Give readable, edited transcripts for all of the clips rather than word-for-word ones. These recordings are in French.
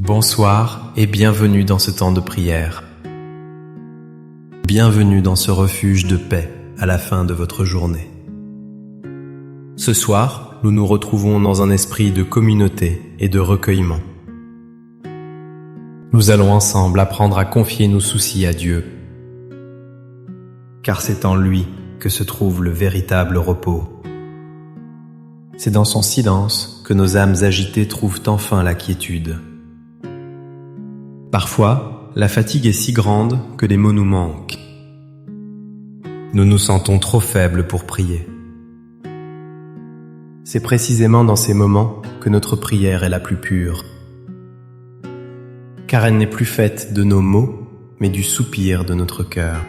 Bonsoir et bienvenue dans ce temps de prière. Bienvenue dans ce refuge de paix à la fin de votre journée. Ce soir, nous nous retrouvons dans un esprit de communauté et de recueillement. Nous allons ensemble apprendre à confier nos soucis à Dieu, car c'est en lui que se trouve le véritable repos. C'est dans son silence que nos âmes agitées trouvent enfin la quiétude. Parfois, la fatigue est si grande que les mots nous manquent. Nous nous sentons trop faibles pour prier. C'est précisément dans ces moments que notre prière est la plus pure, car elle n'est plus faite de nos mots, mais du soupir de notre cœur.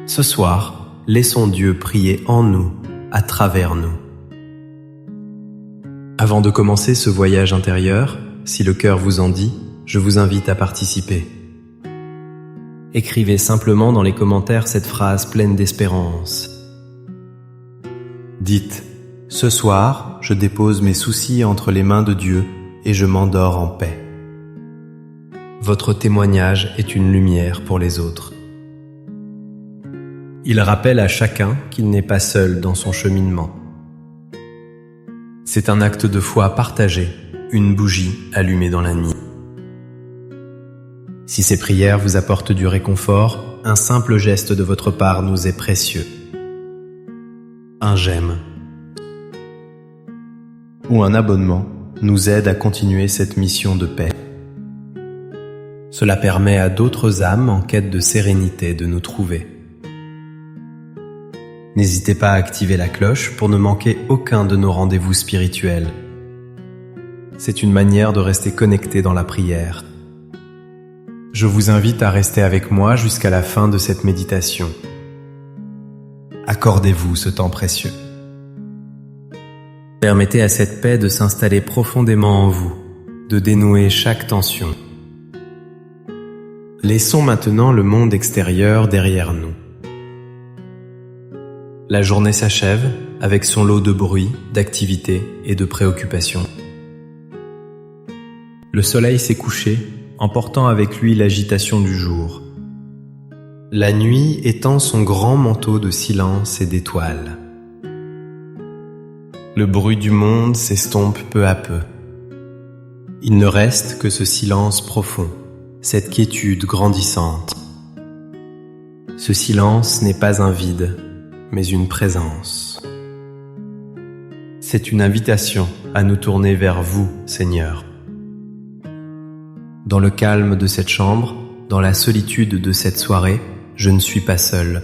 Ce soir, laissons Dieu prier en nous, à travers nous. Avant de commencer ce voyage intérieur, si le cœur vous en dit, je vous invite à participer. Écrivez simplement dans les commentaires cette phrase pleine d'espérance. Dites « Ce soir, je dépose mes soucis entre les mains de Dieu et je m'endors en paix ». Votre témoignage est une lumière pour les autres. Il rappelle à chacun qu'il n'est pas seul dans son cheminement. C'est un acte de foi partagé, une bougie allumée dans la nuit. Si ces prières vous apportent du réconfort, un simple geste de votre part nous est précieux. Un j'aime ou un abonnement nous aide à continuer cette mission de paix. Cela permet à d'autres âmes en quête de sérénité de nous trouver. N'hésitez pas à activer la cloche pour ne manquer aucun de nos rendez-vous spirituels. C'est une manière de rester connecté dans la prière. Je vous invite à rester avec moi jusqu'à la fin de cette méditation. Accordez-vous ce temps précieux. Permettez à cette paix de s'installer profondément en vous, de dénouer chaque tension. Laissons maintenant le monde extérieur derrière nous. La journée s'achève avec son lot de bruit, d'activités et de préoccupations. Le soleil s'est couché, emportant avec lui l'agitation du jour. La nuit étend son grand manteau de silence et d'étoiles. Le bruit du monde s'estompe peu à peu. Il ne reste que ce silence profond, cette quiétude grandissante. Ce silence n'est pas un vide, mais une présence. C'est une invitation à nous tourner vers vous, Seigneur. Dans le calme de cette chambre, dans la solitude de cette soirée, je ne suis pas seul.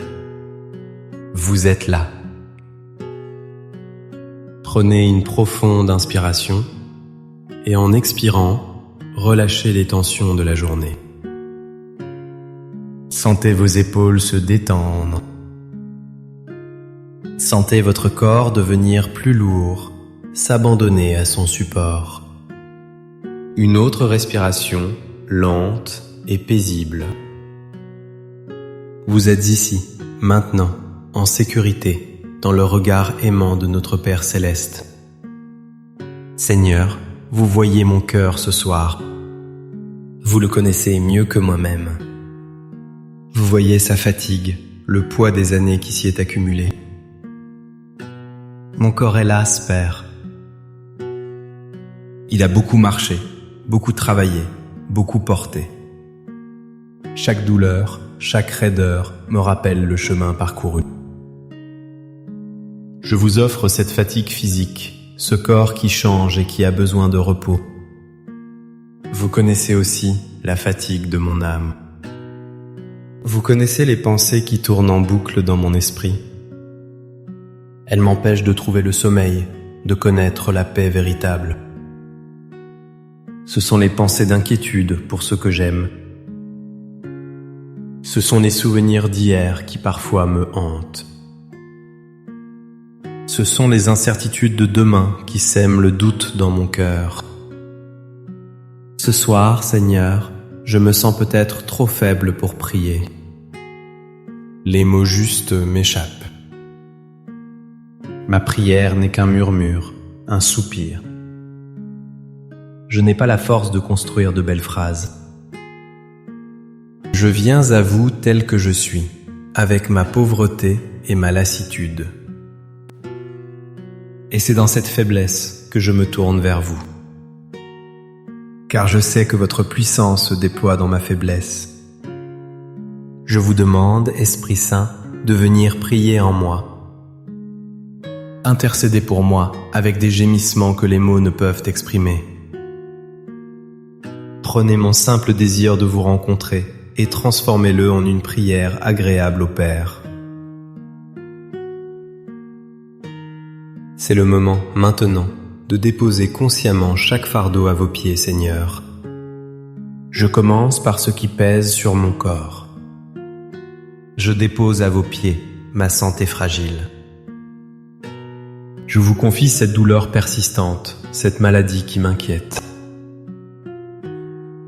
Vous êtes là. Prenez une profonde inspiration et en expirant, relâchez les tensions de la journée. Sentez vos épaules se détendre. Sentez votre corps devenir plus lourd, s'abandonner à son support. Une autre respiration, lente et paisible. Vous êtes ici, maintenant, en sécurité, dans le regard aimant de notre Père Céleste. Seigneur, vous voyez mon cœur ce soir. Vous le connaissez mieux que moi-même. Vous voyez sa fatigue, le poids des années qui s'y est accumulé. Mon corps est las, Père. Il a beaucoup marché, beaucoup travaillé, beaucoup porté. Chaque douleur, chaque raideur me rappelle le chemin parcouru. Je vous offre cette fatigue physique, ce corps qui change et qui a besoin de repos. Vous connaissez aussi la fatigue de mon âme. Vous connaissez les pensées qui tournent en boucle dans mon esprit. Elles m'empêchent de trouver le sommeil, de connaître la paix véritable. Ce sont les pensées d'inquiétude pour ce que j'aime. Ce sont les souvenirs d'hier qui parfois me hantent. Ce sont les incertitudes de demain qui sèment le doute dans mon cœur. Ce soir, Seigneur, je me sens peut-être trop faible pour prier. Les mots justes m'échappent. Ma prière n'est qu'un murmure, un soupir. Je n'ai pas la force de construire de belles phrases. Je viens à vous tel que je suis, avec ma pauvreté et ma lassitude. Et c'est dans cette faiblesse que je me tourne vers vous. Car je sais que votre puissance se déploie dans ma faiblesse. Je vous demande, Esprit Saint, de venir prier en moi. Intercédez pour moi avec des gémissements que les mots ne peuvent exprimer. Prenez mon simple désir de vous rencontrer et transformez-le en une prière agréable au Père. C'est le moment, maintenant, de déposer consciemment chaque fardeau à vos pieds, Seigneur. Je commence par ce qui pèse sur mon corps. Je dépose à vos pieds ma santé fragile. Je vous confie cette douleur persistante, cette maladie qui m'inquiète.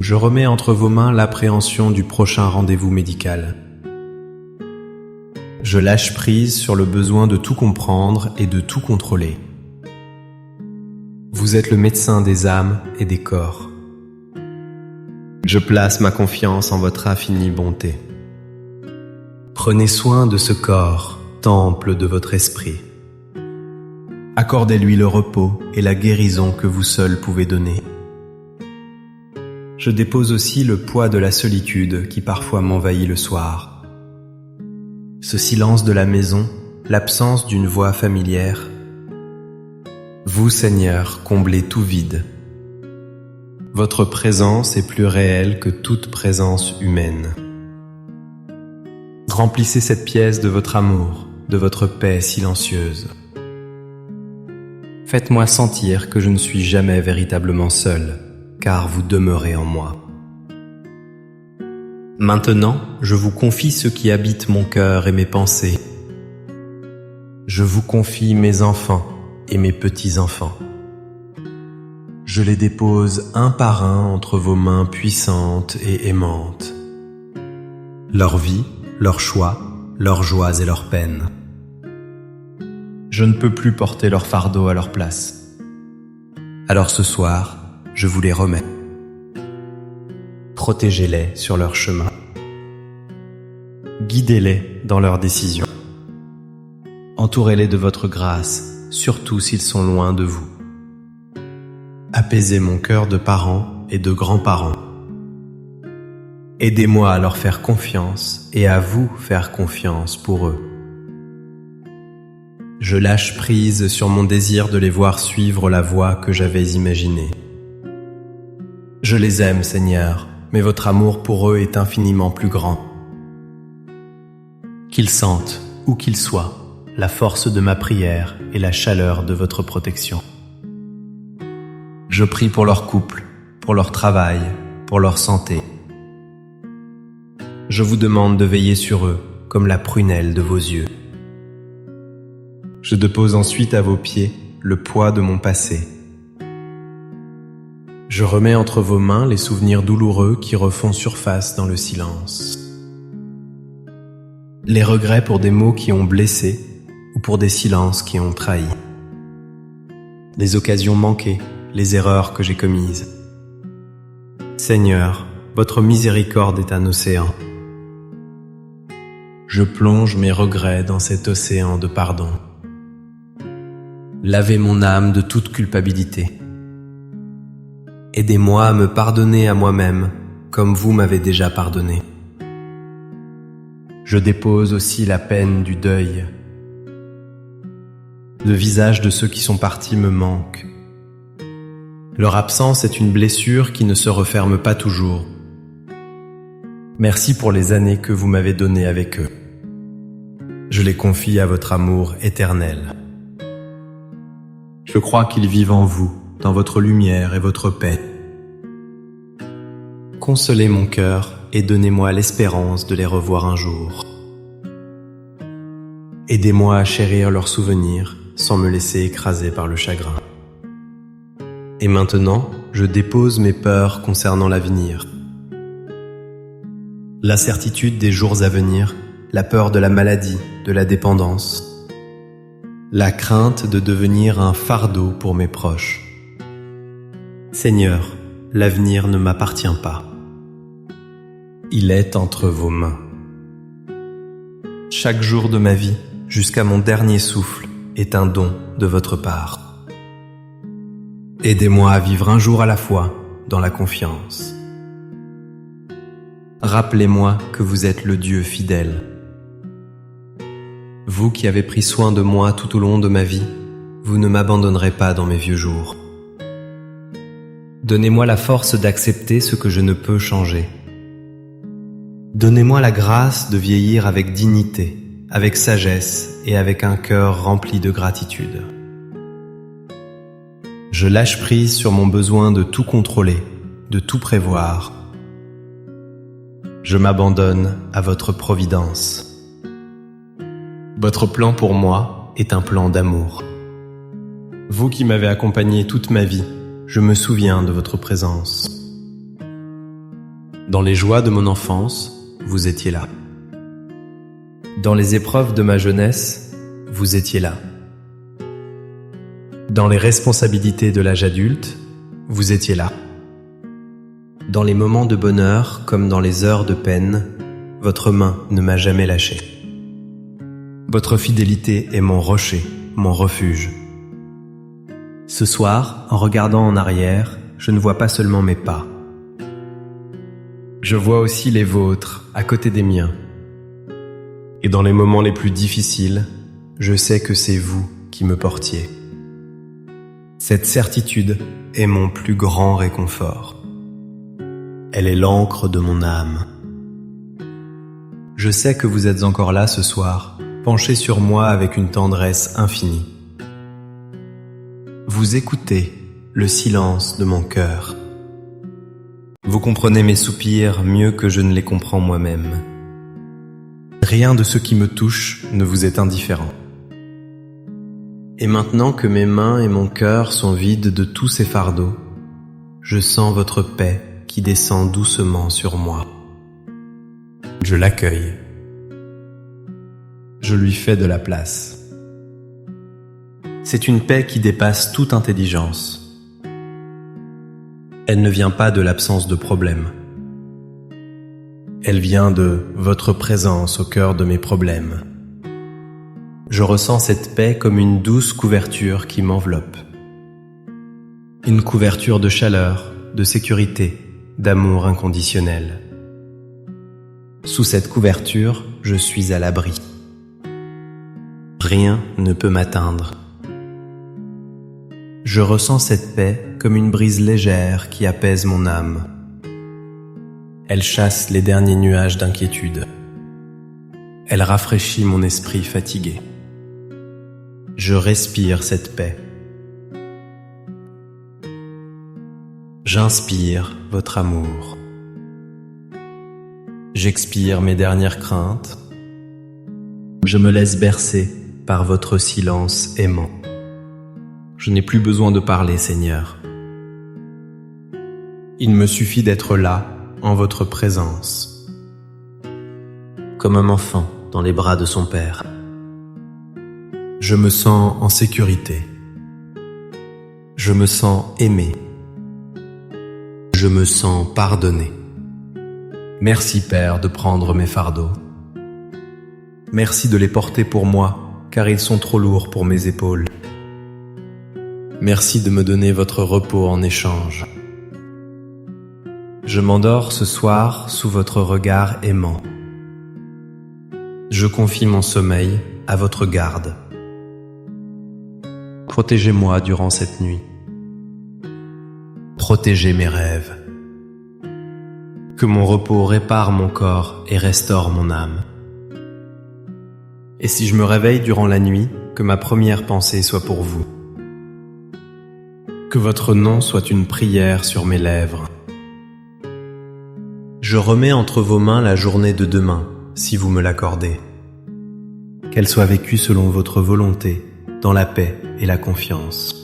Je remets entre vos mains l'appréhension du prochain rendez-vous médical. Je lâche prise sur le besoin de tout comprendre et de tout contrôler. Vous êtes le médecin des âmes et des corps. Je place ma confiance en votre infinie bonté. Prenez soin de ce corps, temple de votre esprit. Accordez-lui le repos et la guérison que vous seul pouvez donner. Je dépose aussi le poids de la solitude qui parfois m'envahit le soir. Ce silence de la maison, l'absence d'une voix familière. Vous, Seigneur, comblez tout vide. Votre présence est plus réelle que toute présence humaine. Remplissez cette pièce de votre amour, de votre paix silencieuse. Faites-moi sentir que je ne suis jamais véritablement seul, car vous demeurez en moi. Maintenant, je vous confie ce qui habite mon cœur et mes pensées. Je vous confie mes enfants et mes petits-enfants. Je les dépose un par un entre vos mains puissantes et aimantes. Leur vie, leurs choix, leurs joies et leurs peines. Je ne peux plus porter leur fardeau à leur place. Alors ce soir, je vous les remets. Protégez-les sur leur chemin. Guidez-les dans leurs décisions. Entourez-les de votre grâce, surtout s'ils sont loin de vous. Apaisez mon cœur de parents et de grands-parents. Aidez-moi à leur faire confiance et à vous faire confiance pour eux. Je lâche prise sur mon désir de les voir suivre la voie que j'avais imaginée. Je les aime, Seigneur, mais votre amour pour eux est infiniment plus grand. Qu'ils sentent, où qu'ils soient, la force de ma prière et la chaleur de votre protection. Je prie pour leur couple, pour leur travail, pour leur santé. Je vous demande de veiller sur eux comme la prunelle de vos yeux. Je dépose ensuite à vos pieds le poids de mon passé. Je remets entre vos mains les souvenirs douloureux qui refont surface dans le silence. Les regrets pour des mots qui ont blessé ou pour des silences qui ont trahi. Les occasions manquées, les erreurs que j'ai commises. Seigneur, votre miséricorde est un océan. Je plonge mes regrets dans cet océan de pardon. Lavez mon âme de toute culpabilité. Aidez-moi à me pardonner à moi-même, comme vous m'avez déjà pardonné. Je dépose aussi la peine du deuil. Le visage de ceux qui sont partis me manque. Leur absence est une blessure qui ne se referme pas toujours. Merci pour les années que vous m'avez données avec eux. Je les confie à votre amour éternel. Je crois qu'ils vivent en vous, dans votre lumière et votre paix. Consolez mon cœur et donnez-moi l'espérance de les revoir un jour. Aidez-moi à chérir leurs souvenirs sans me laisser écraser par le chagrin. Et maintenant, je dépose mes peurs concernant l'avenir. L'incertitude des jours à venir, la peur de la maladie, de la dépendance, la crainte de devenir un fardeau pour mes proches. Seigneur, l'avenir ne m'appartient pas. Il est entre vos mains. Chaque jour de ma vie, jusqu'à mon dernier souffle, est un don de votre part. Aidez-moi à vivre un jour à la fois, dans la confiance. Rappelez-moi que vous êtes le Dieu fidèle. Vous qui avez pris soin de moi tout au long de ma vie, vous ne m'abandonnerez pas dans mes vieux jours. Donnez-moi la force d'accepter ce que je ne peux changer. Donnez-moi la grâce de vieillir avec dignité, avec sagesse et avec un cœur rempli de gratitude. Je lâche prise sur mon besoin de tout contrôler, de tout prévoir. Je m'abandonne à votre providence. Votre plan pour moi est un plan d'amour. Vous qui m'avez accompagné toute ma vie, je me souviens de votre présence. Dans les joies de mon enfance, vous étiez là. Dans les épreuves de ma jeunesse, vous étiez là. Dans les responsabilités de l'âge adulte, vous étiez là. Dans les moments de bonheur comme dans les heures de peine, votre main ne m'a jamais lâché. Votre fidélité est mon rocher, mon refuge. Ce soir, en regardant en arrière, je ne vois pas seulement mes pas. Je vois aussi les vôtres, à côté des miens. Et dans les moments les plus difficiles, je sais que c'est vous qui me portiez. Cette certitude est mon plus grand réconfort. Elle est l'encre de mon âme. Je sais que vous êtes encore là ce soir, penché sur moi avec une tendresse infinie. Vous écoutez le silence de mon cœur. Vous comprenez mes soupirs mieux que je ne les comprends moi-même. Rien de ce qui me touche ne vous est indifférent. Et maintenant que mes mains et mon cœur sont vides de tous ces fardeaux, je sens votre paix qui descend doucement sur moi. Je l'accueille. Je lui fais de la place. C'est une paix qui dépasse toute intelligence. Elle ne vient pas de l'absence de problèmes. Elle vient de votre présence au cœur de mes problèmes. Je ressens cette paix comme une douce couverture qui m'enveloppe. Une couverture de chaleur, de sécurité, d'amour inconditionnel. Sous cette couverture, je suis à l'abri. Rien ne peut m'atteindre. Je ressens cette paix comme une brise légère qui apaise mon âme. Elle chasse les derniers nuages d'inquiétude. Elle rafraîchit mon esprit fatigué. Je respire cette paix. J'inspire votre amour. J'expire mes dernières craintes. Je me laisse bercer par votre silence aimant. Je n'ai plus besoin de parler, Seigneur. Il me suffit d'être là, en votre présence, comme un enfant dans les bras de son père. Je me sens en sécurité. Je me sens aimé. Je me sens pardonné. Merci, Père, de prendre mes fardeaux. Merci de les porter pour moi, car ils sont trop lourds pour mes épaules. Merci de me donner votre repos en échange. Je m'endors ce soir sous votre regard aimant. Je confie mon sommeil à votre garde. Protégez-moi durant cette nuit. Protégez mes rêves. Que mon repos répare mon corps et restaure mon âme. Et si je me réveille durant la nuit, que ma première pensée soit pour vous. Que votre nom soit une prière sur mes lèvres. Je remets entre vos mains la journée de demain, si vous me l'accordez. Qu'elle soit vécue selon votre volonté, dans la paix et la confiance.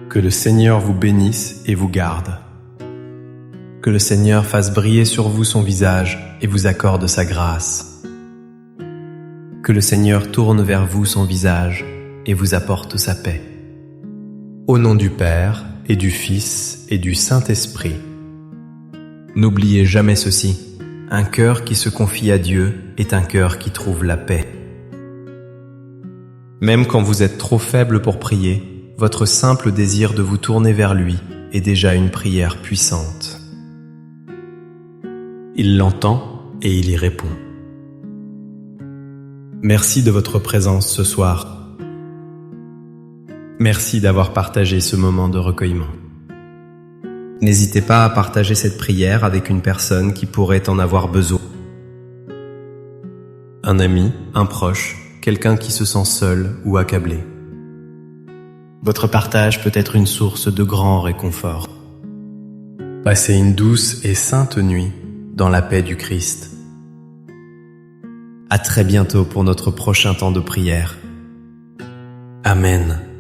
Que le Seigneur vous bénisse et vous garde. Que le Seigneur fasse briller sur vous son visage et vous accorde sa grâce. Que le Seigneur tourne vers vous son visage et vous apporte sa paix. Au nom du Père, et du Fils et du Saint-Esprit. N'oubliez jamais ceci, un cœur qui se confie à Dieu est un cœur qui trouve la paix. Même quand vous êtes trop faible pour prier, votre simple désir de vous tourner vers lui est déjà une prière puissante. Il l'entend et il y répond. Merci de votre présence ce soir. Merci d'avoir partagé ce moment de recueillement. N'hésitez pas à partager cette prière avec une personne qui pourrait en avoir besoin. Un ami, un proche, quelqu'un qui se sent seul ou accablé. Votre partage peut être une source de grand réconfort. Passez une douce et sainte nuit dans la paix du Christ. À très bientôt pour notre prochain temps de prière. Amen.